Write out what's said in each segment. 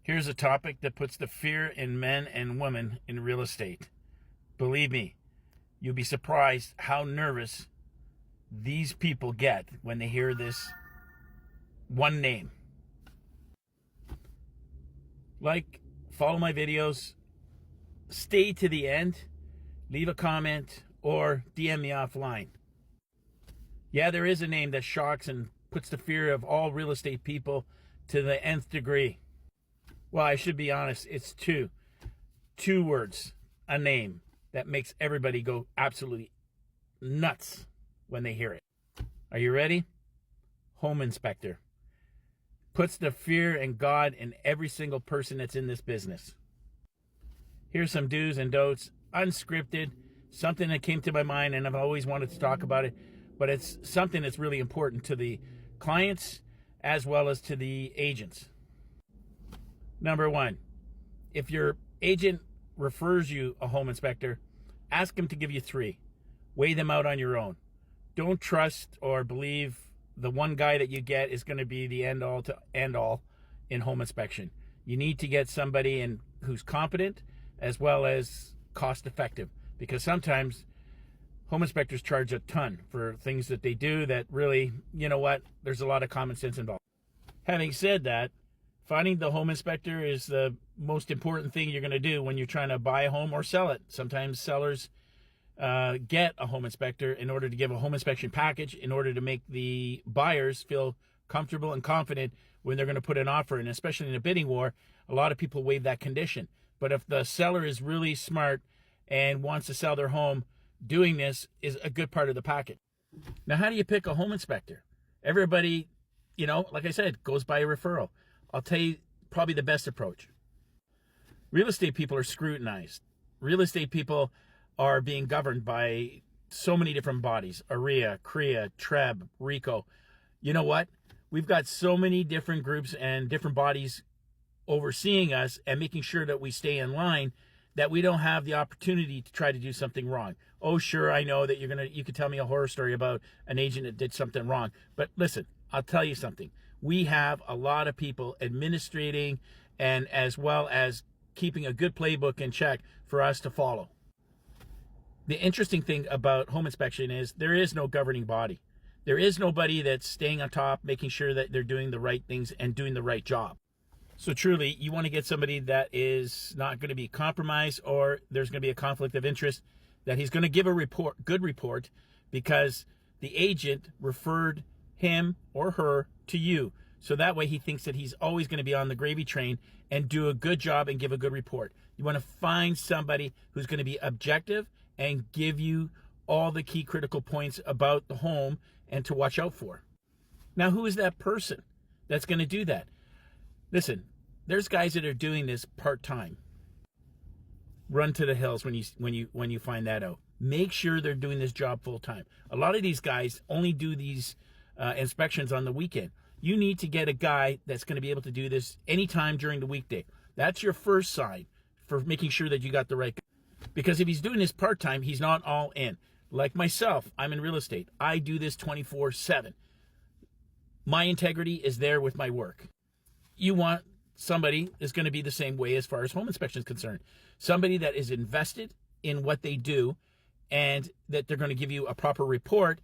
Here's a topic that puts the fear in men and women in real estate. Believe me, you'll be surprised how nervous these people get when they hear this one name. Like, follow my videos, stay to the end, leave a comment, or DM me offline. Yeah, there is a name that shocks and puts the fear of all real estate people to the nth degree. Well, I should be honest, it's two words, a name that makes everybody go absolutely nuts when they hear it. Are you ready? Home inspector. Puts the fear and God in every single person that's in this business. Here's some do's and don'ts, unscripted, something that came to my mind and I've always wanted to talk about it, but it's something that's really important to the clients as well as to the agents. Number one, if your agent refers you a home inspector, ask him to give you 3. Weigh them out on your own. Don't trust or believe the one guy that you get is going to be the end all in home inspection. You need to get somebody who's competent as well as cost effective, because sometimes home inspectors charge a ton for things that they do that really, you know what, there's a lot of common sense involved. Having said that, finding the home inspector is the most important thing you're going to do when you're trying to buy a home or sell it. Sometimes sellers get a home inspector in order to give a home inspection package in order to make the buyers feel comfortable and confident when they're going to put an offer in. Especially in a bidding war, a lot of people waive that condition. But if the seller is really smart and wants to sell their home, doing this is a good part of the package. Now, how do you pick a home inspector? Everybody, like I said, goes by a referral. I'll tell you probably the best approach. Real estate people are scrutinized. Real estate people are being governed by so many different bodies. AREA, CREA, TREB, RICO. You know what? We've got so many different groups and different bodies overseeing us and making sure that we stay in line, that we don't have the opportunity to try to do something wrong. Oh, sure, I know that you could tell me a horror story about an agent that did something wrong. But listen, I'll tell you something. We have a lot of people administrating and as well as keeping a good playbook in check for us to follow. The interesting thing about home inspection is there is no governing body. There is nobody that's staying on top, making sure that they're doing the right things and doing the right job. So truly, you want to get somebody that is not going to be compromised or there's going to be a conflict of interest, that he's going to give a good report because the agent referred him or her to you. So that way he thinks that he's always going to be on the gravy train and do a good job and give a good report. You want to find somebody who's going to be objective and give you all the key critical points about the home and to watch out for. Now, who is that person that's going to do that? Listen, there's guys that are doing this part-time. Run to the hills when you find that out. Make sure they're doing this job full-time. A lot of these guys only do these inspections on the weekend. You need to get a guy that's going to be able to do this anytime during the weekday. That's your first sign for making sure that you got the right guy. Because if he's doing this part-time, he's not all in. Like myself, I'm in real estate. I do this 24/7. My integrity is there with my work. You want somebody is going to be the same way as far as home inspection is concerned. Somebody that is invested in what they do and that they're going to give you a proper report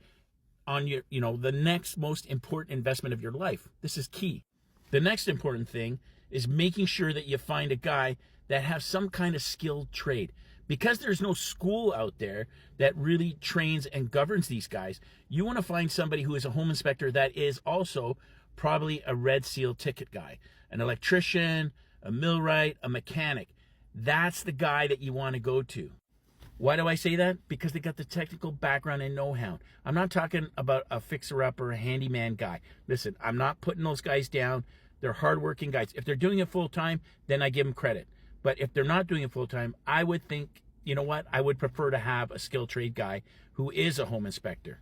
on your, the next most important investment of your life. This is key. The next important thing is making sure that you find a guy that has some kind of skilled trade. Because there's no school out there that really trains and governs these guys, you want to find somebody who is a home inspector that is also probably a red seal ticket guy, an electrician, a millwright, a mechanic. That's the guy that you want to go to. Why do I say that? Because they got the technical background and know-how. I'm not talking about a fixer-up or a handyman guy. Listen, I'm not putting those guys down. They're hardworking guys. If they're doing it full-time, then I give them credit. But if they're not doing it full-time, I would think, you know what? I would prefer to have a skilled trade guy who is a home inspector.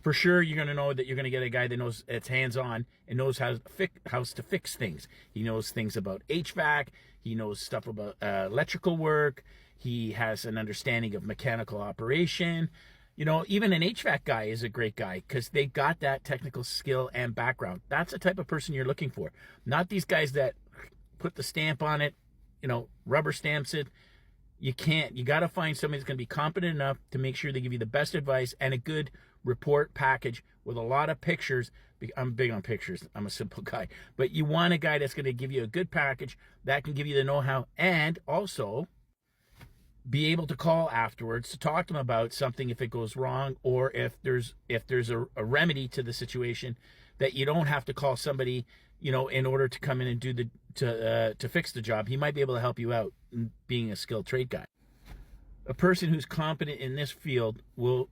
For sure, you're going to know that you're going to get a guy that knows it's hands-on and knows how to fix things. He knows things about HVAC. He knows stuff about electrical work. He has an understanding of mechanical operation. Even an HVAC guy is a great guy because they got that technical skill and background. That's the type of person you're looking for. Not these guys that put the stamp on it, you know, rubber stamps it. You can't. You got to find somebody that's going to be competent enough to make sure they give you the best advice and a good report package with a lot of pictures. I'm big on pictures. I'm a simple guy. But you want a guy that's going to give you a good package that can give you the know-how and also be able to call afterwards to talk to them about something if it goes wrong, or if there's a remedy to the situation, that you don't have to call somebody, you know, in order to come in and do to fix the job. He might be able to help you out, being a skilled trade guy. A person who's competent in this field will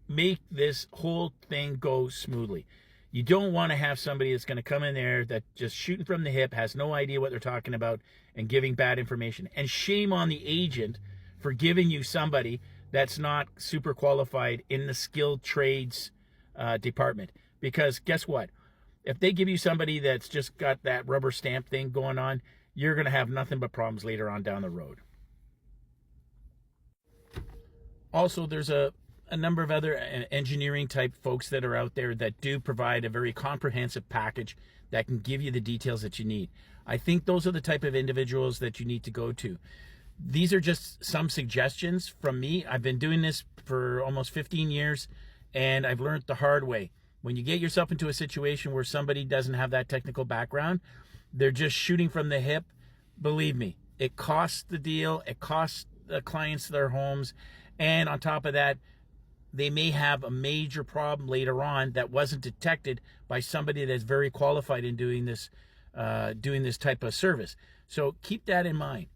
make this whole thing go smoothly. You don't want to have somebody that's going to come in there that just shooting from the hip, has no idea what they're talking about, and giving bad information. And shame on the agent for giving you somebody that's not super qualified in the skilled trades department. Because guess what? If they give you somebody that's just got that rubber stamp thing going on, you're going to have nothing but problems later on down the road. Also, there's a number of other engineering type folks that are out there that do provide a very comprehensive package that can give you the details that you need. I think those are the type of individuals that you need to go to. These are just some suggestions from me. I've been doing this for almost 15 years, and I've learned the hard way. When you get yourself into a situation where somebody doesn't have that technical background, they're just shooting from the hip, believe me, it costs the deal, it costs the clients their homes, and on top of that, they may have a major problem later on that wasn't detected by somebody that's very qualified in doing this type of service. So keep that in mind.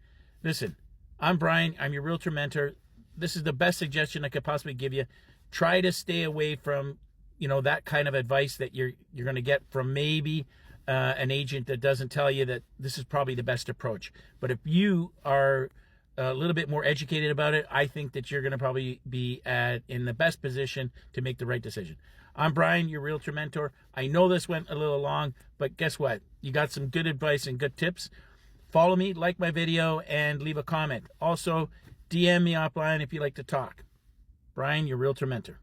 Listen, I'm Brian. I'm your realtor mentor. This is the best suggestion I could possibly give you. Try to stay away from, you know, that kind of advice that you're going to get from maybe an agent that doesn't tell you that this is probably the best approach. But if you are a little bit more educated about it, I think that you're going to probably be in the best position to make the right decision. I'm Brian, your realtor mentor. I know this went a little long, but guess what? You got some good advice and good tips. Follow me, like my video, and leave a comment. Also, DM me offline if you like to talk. Brian, your realtor mentor.